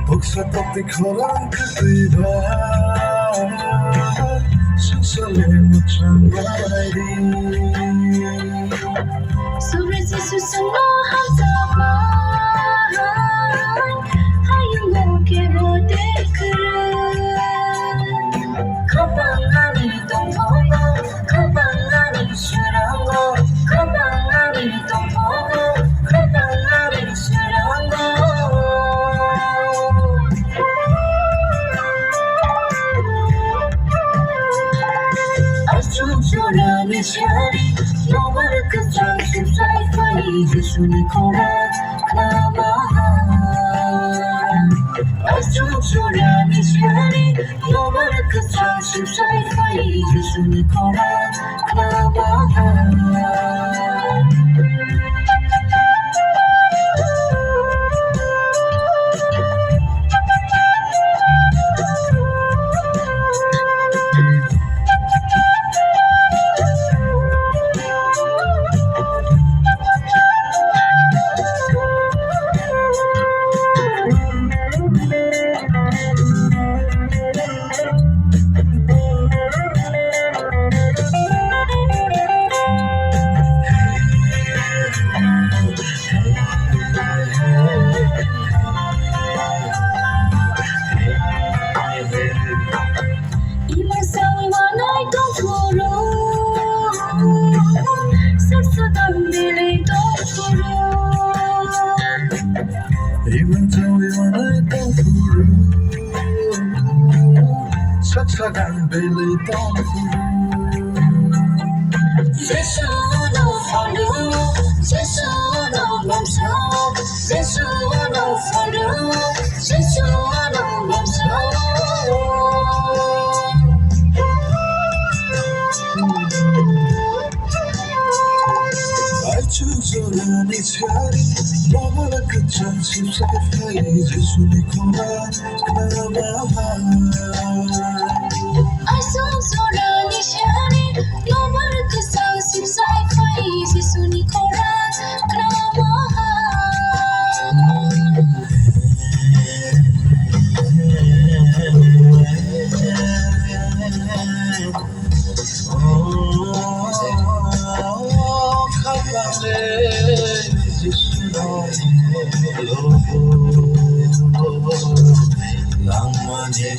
Buksatate koran katiba Sensale muchangairi Surisi susano hazama Hayungo ke bote kara Kabangani tongogo Kabangani surango Kabangani tongogo Kabangani surango Chorani shari, no work is just to try for easy sunikora, Namaha. Chorani shari, no work is just to try for easy sunikora, Namaha. Even though we wanna go through Saksagan Bailey down Jesu no follow, Jesu no mamsa, Jesu no follow, Jesu no mamsa. I choose a running cherry Mama like a chance you sacrifice Just unikora Namaha I saw Sorani Shari, no work is as if I is Unicora, Namaha. Langmani